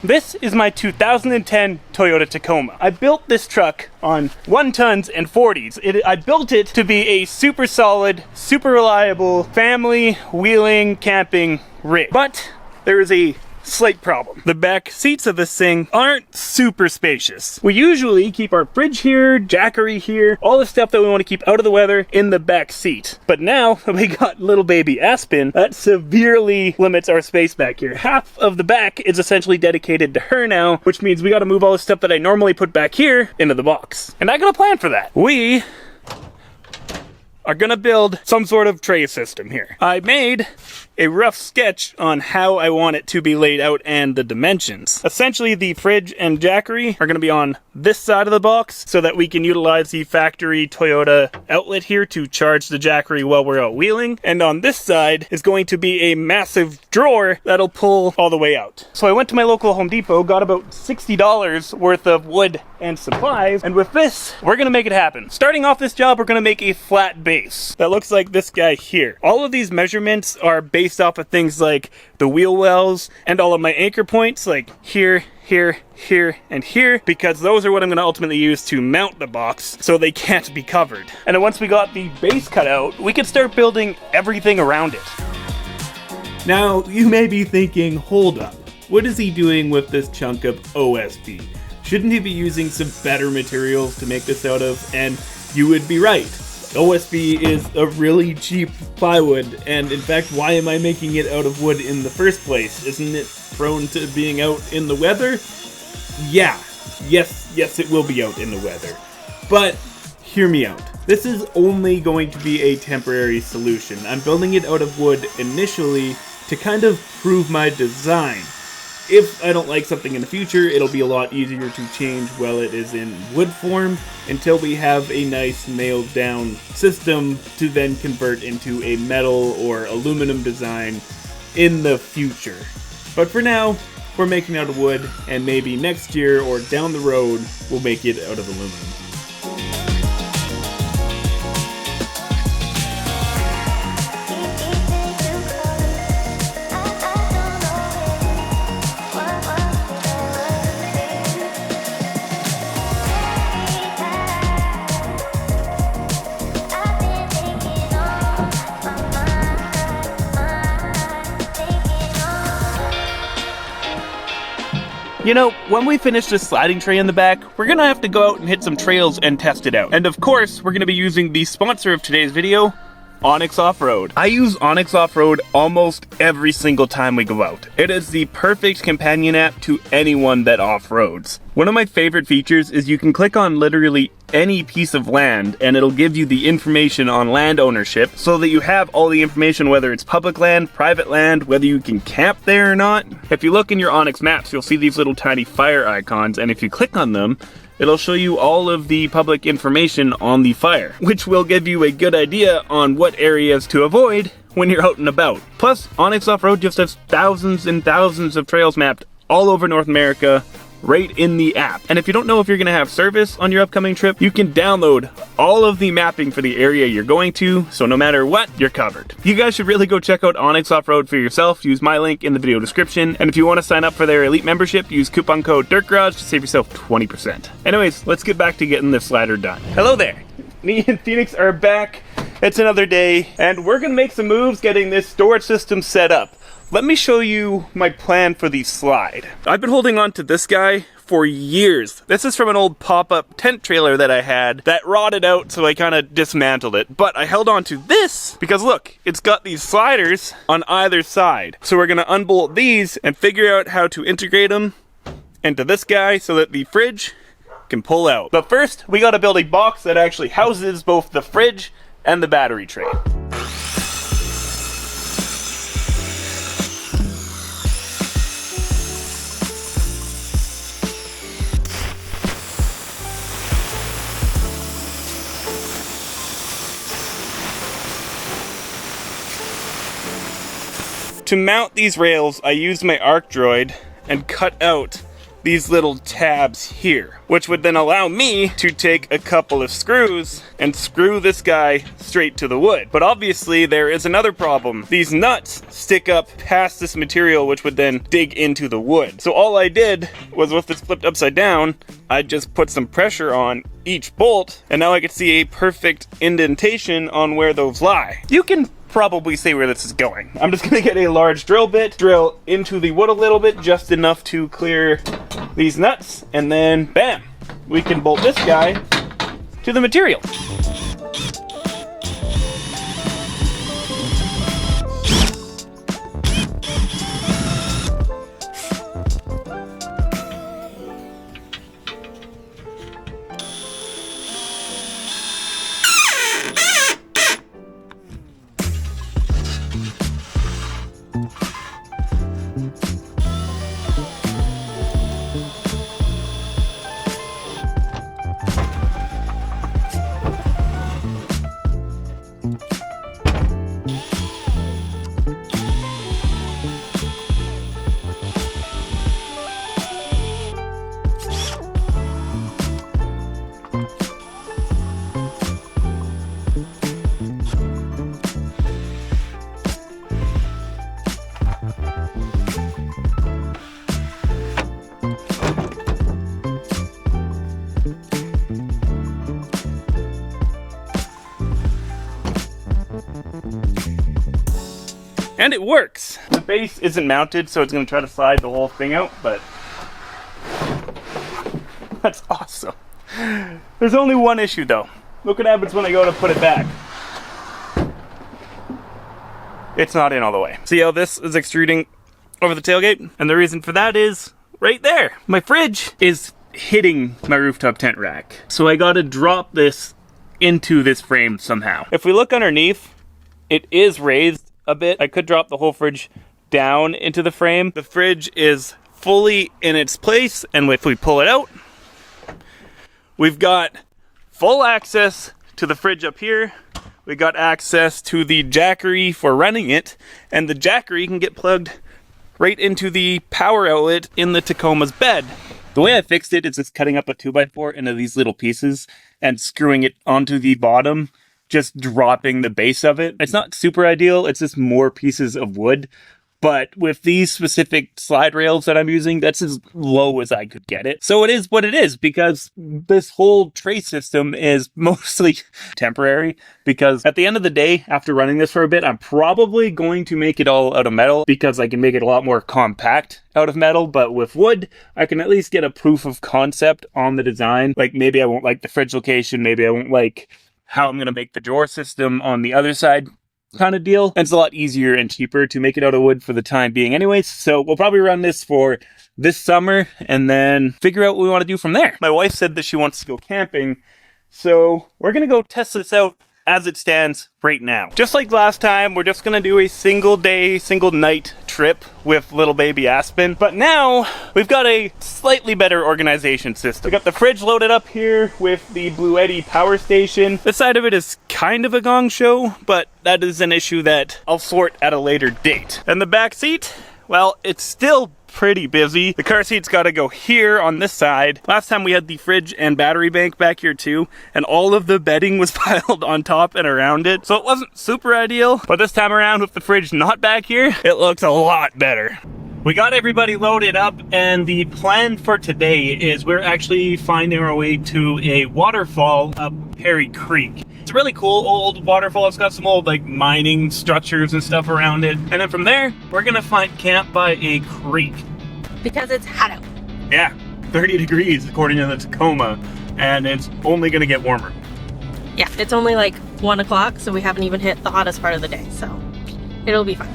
This is my 2010 Toyota Tacoma. I built this truck on 1 tons and 40s. I built it to be a super solid, super reliable family wheeling camping rig. But there is a slight problem. The back seats of this thing aren't super spacious. We usually keep our fridge here, Jackery here, all the stuff that we want to keep out of the weather in the back seat. But now we got little baby Aspen, that severely limits our space back here. Half of the back is essentially dedicated to her now, which means we got to move all the stuff that I normally put back here into the box. And I got a plan for that. We are gonna build some sort of tray system here. I made a rough sketch on how I want it to be laid out and the dimensions. Essentially, the fridge and Jackery are gonna be on this side of the box so that we can utilize the factory Toyota outlet here to charge the Jackery while we're out wheeling. And on this side is going to be a massive drawer that'll pull all the way out. So I went to my local Home Depot, got about $60 worth of wood and supplies, and with this, we're gonna make it happen. Starting off this job, we're gonna make a flat base that looks like this guy here. All of these measurements are based off of things like the wheel wells and all of my anchor points, like here, here, here, and here, because those are what I'm gonna ultimately use to mount the box so they can't be covered. And then once we got the base cut out, we can start building everything around it. Now, you may be thinking, hold up, what is he doing with this chunk of OSB? Shouldn't he be using some better materials to make this out of? And you would be right. OSB is a really cheap plywood, and in fact, why am I making it out of wood in the first place? Isn't it prone to being out in the weather? Yeah, yes, it will be out in the weather. But hear me out. This is only going to be a temporary solution. I'm building it out of wood initially to kind of prove my design. If I don't like something in the future, it'll be a lot easier to change while it is in wood form until we have a nice nailed down system to then convert into a metal or aluminum design in the future. But for now, we're making it out of wood, and maybe next year or down the road, we'll make it out of aluminum. You know, when we finish this sliding tray in the back, we're gonna have to go out and hit some trails and test it out. And of course, we're gonna be using the sponsor of today's video, Onyx Off-Road. I use Onyx Off-Road almost every single time we go out. It is the perfect companion app to anyone that off-roads. One of my favorite features is you can click on literally any piece of land and it'll give you the information on land ownership so that you have all the information, whether it's public land, private land, whether you can camp there or not. If you look in your Onyx maps, you'll see these little tiny fire icons, and if you click on them, it'll show you all of the public information on the fire, which will give you a good idea on what areas to avoid when you're out and about. Plus, Onyx Off-Road just has thousands and thousands of trails mapped all over North America, right in the app. And if you don't know if you're gonna have service on your upcoming trip, you can download all of the mapping for the area you're going to, so no matter what, you're covered. You guys should really go check out Onyx Off-Road for yourself. Use my link in the video description. And if you want to sign up for their elite membership, use coupon code Dirt.Garage to save yourself 20%. Anyways, let's get back to getting this slider done. Hello there. Me and Phoenix are back. It's another day, and we're gonna make some moves getting this storage system set up. Let me show you my plan for the slide. I've been holding on to this guy for years. This is from an old pop-up tent trailer that I had that rotted out, so I kind of dismantled it. But I held on to this because look, it's got these sliders on either side. So we're gonna unbolt these and figure out how to integrate them into this guy so that the fridge can pull out. But first, we gotta build a box that actually houses both the fridge and the battery tray. To mount these rails, I used my arc droid and cut out these little tabs here, which would then allow me to take a couple of screws and screw this guy straight to the wood. But obviously there is another problem. These nuts stick up past this material, which would then dig into the wood. So all I did was, with this flipped upside down, I just put some pressure on each bolt, and now I can see a perfect indentation on where those lie. You can probably see where this is going. I'm just gonna get a large drill bit, drill into the wood a little bit, just enough to clear these nuts, and then bam, we can bolt this guy to the material. And it works. The base isn't mounted, so it's gonna try to slide the whole thing out, but that's awesome. There's only one issue though. Look what happens when I go to put it back. It's not in all the way. See how this is extruding over the tailgate? And the reason for that is right there. My fridge is hitting my rooftop tent rack. So I gotta drop this into this frame somehow. If we look underneath, it is raised a bit. I could drop the whole fridge down into the frame. The fridge is fully in its place, and if we pull it out, we've got full access to the fridge up here. We got access to the Jackery for running it, and the Jackery can get plugged right into the power outlet in the Tacoma's bed. The way I fixed it is just cutting up a 2x4 into these little pieces and screwing it onto the bottom, just dropping the base of it. It's not super ideal, it's just more pieces of wood. But with these specific slide rails that I'm using, that's as low as I could get it. So it is what it is, because this whole tray system is mostly temporary. Because at the end of the day, after running this for a bit, I'm probably going to make it all out of metal, because I can make it a lot more compact out of metal. But with wood, I can at least get a proof of concept on the design. Like, maybe I won't like the fridge location, maybe I won't like how I'm going to make the drawer system on the other side kind of deal. And it's a lot easier and cheaper to make it out of wood for the time being anyways. So we'll probably run this for this summer and then figure out what we want to do from there. My wife said that she wants to go camping, so we're going to go test this out as it stands right now. Just like last time, we're just gonna do a single day, single night trip with little baby Aspen. But now we've got a slightly better organization system. We got the fridge loaded up here with the Blue Eddy power station. This side of it is kind of a gong show, but that is an issue that I'll sort at a later date. And the back seat, well, it's still pretty busy. The car seat's got to go here on this side. Last time we had the fridge and battery bank back here too, and all of the bedding was piled on top and around it, so it wasn't super ideal. But this time around, with the fridge not back here, it looks a lot better. We got everybody loaded up, and the plan for today is we're actually finding our way to a waterfall up Perry Creek. It's a really cool old waterfall. It's got some old like mining structures and stuff around it. And then from there, we're gonna find camp by a creek. Because it's hot out. Yeah, 30 degrees according to the Tacoma, and it's only gonna get warmer. Yeah, it's only like 1 o'clock, so we haven't even hit the hottest part of the day, so it'll be fine.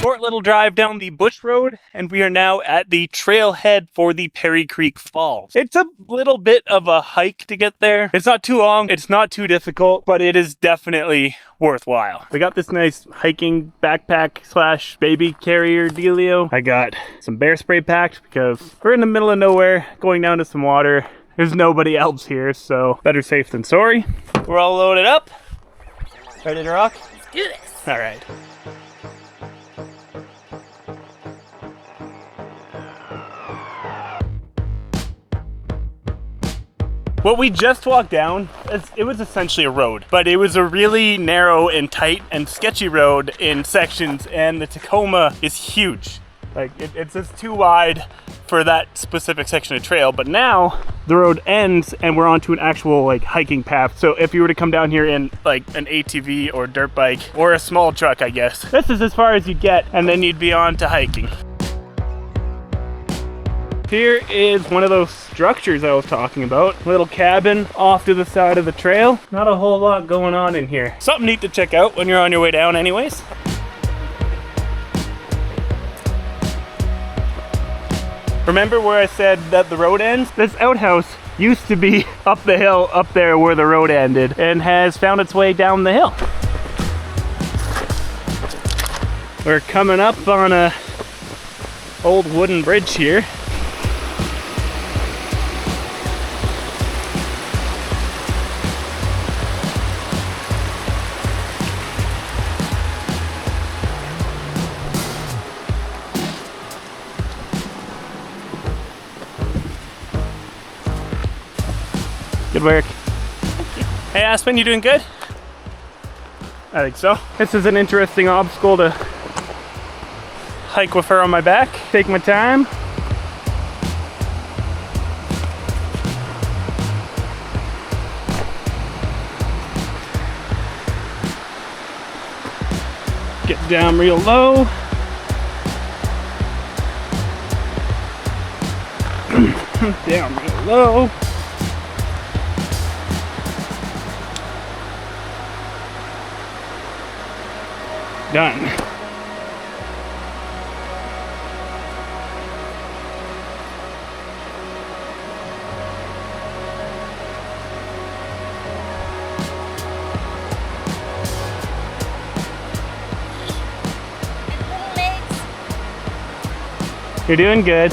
short little drive down the bush road, and we are now at the trailhead for the Perry Creek Falls. It's a little bit of a hike to get there. It's not too long, it's not too difficult, but it is definitely worthwhile. We got this nice hiking backpack slash baby carrier dealio. I got some bear spray packed because we're in the middle of nowhere, going down to some water. There's nobody else here, so better safe than sorry. We're all loaded up. Ready to rock? Let's do this. All right. What we just walked down, it was essentially a road, but it was a really narrow and tight and sketchy road in sections, and the Tacoma is huge. Like, it's just too wide for that specific section of trail, but now the road ends and we're onto an actual like hiking path. So if you were to come down here in like an ATV or dirt bike or a small truck, I guess, this is as far as you'd get, and then you'd be on to hiking. Here is one of those structures I was talking about. Little cabin off to the side of the trail. Not a whole lot going on in here. Something neat to check out when you're on your way down anyways. Remember where I said that the road ends? This outhouse used to be up the hill up there where the road ended and has found its way down the hill. We're coming up on a old wooden bridge here. Good work. Hey Aspen, you doing good? I think so. This is an interesting obstacle to hike with her on my back. Take my time. Get down real low. Down real low. Done. You're doing good.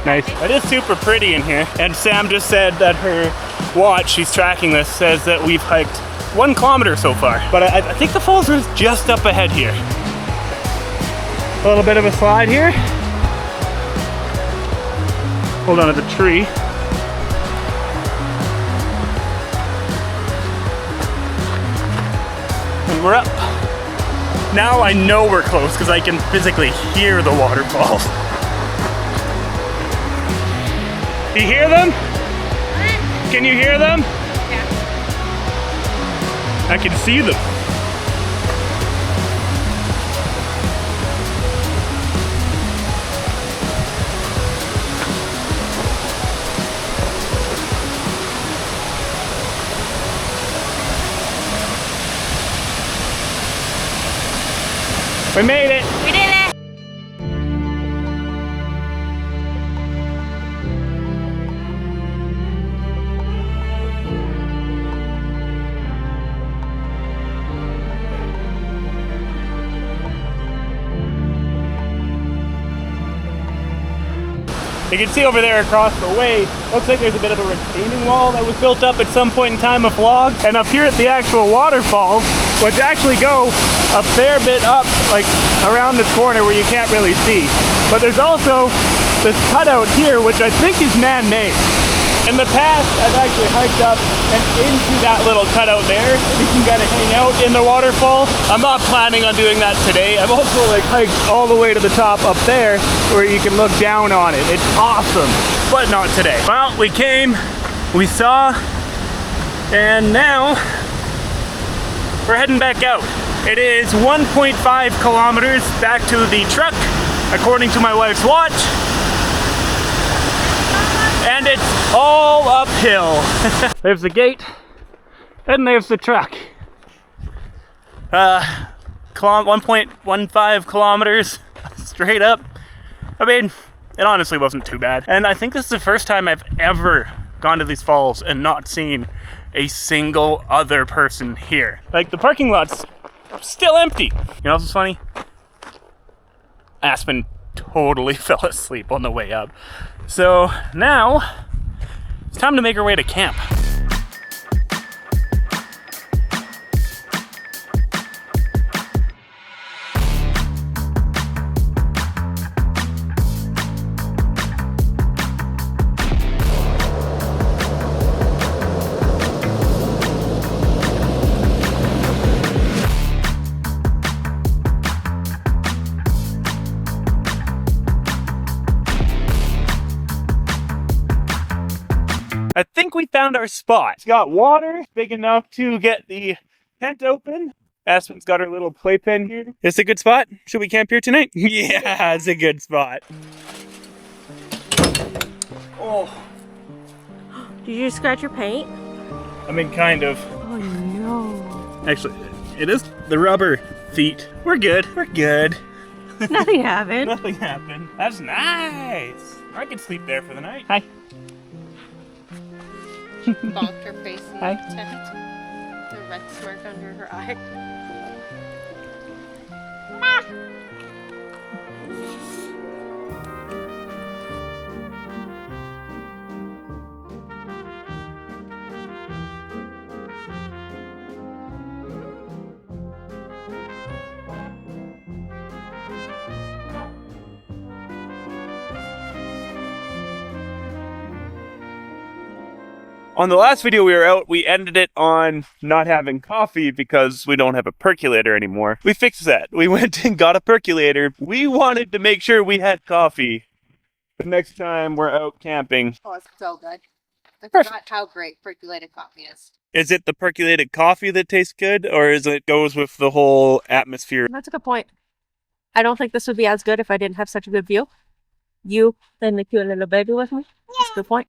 Nice. It is super pretty in here. And Sam just said that her watch, she's tracking this, says that we've hiked 1 kilometer so far. But I think the falls are just up ahead here. A little bit of a slide here. Hold on to the tree. And we're up. Now I know we're close because I can physically hear the waterfalls. Do you hear them? Can you hear them? Yeah. I can see them. We made it. We did it. You can see over there across the way, looks like there's a bit of a retaining wall that was built up at some point in time of vlog. And up here at the actual waterfalls, which actually go a fair bit up, like around this corner where you can't really see. But there's also this cutout here, which I think is man-made. In the past, I've actually hiked up and into that little cutout there. You can kind of hang out in the waterfall. I'm not planning on doing that today. I've also like hiked all the way to the top up there where you can look down on it. It's awesome, but not today. Well, we came, we saw, and now we're heading back out. It is 1.5 kilometers back to the truck, according to my wife's watch. And it's all uphill. There's the gate, and there's the truck. 1.15 kilometers straight up. I mean, it honestly wasn't too bad. And I think this is the first time I've ever gone to these falls and not seen a single other person here. Like, the parking lot's still empty. You know what's funny? Aspen totally fell asleep on the way up. So now it's time to make our way to camp. I think we found our spot. It's got water big enough to get the tent open. Aspen's got her little playpen here. Is this a good spot? Should we camp here tonight? Yeah, it's a good spot. Oh. Did you scratch your paint? I mean, kind of. Oh no. Actually, it is the rubber feet. We're good. We're good. Nothing happened. Nothing happened. That's nice. I could sleep there for the night. Hi. Bonked her face in Hi. the tent. The red smirk under her eye. On the last video we were out, we ended it on not having coffee because we don't have a percolator anymore. We fixed that. We went and got a percolator. We wanted to make sure we had coffee the next time we're out camping. Oh, it's so good. I Perfect. forgot how great percolated coffee is. Is it the percolated coffee that tastes good, or is it goes with the whole atmosphere? That's a good point. I don't think this would be as good if I didn't have such a good view. You and the cute little baby with me. That's a good point.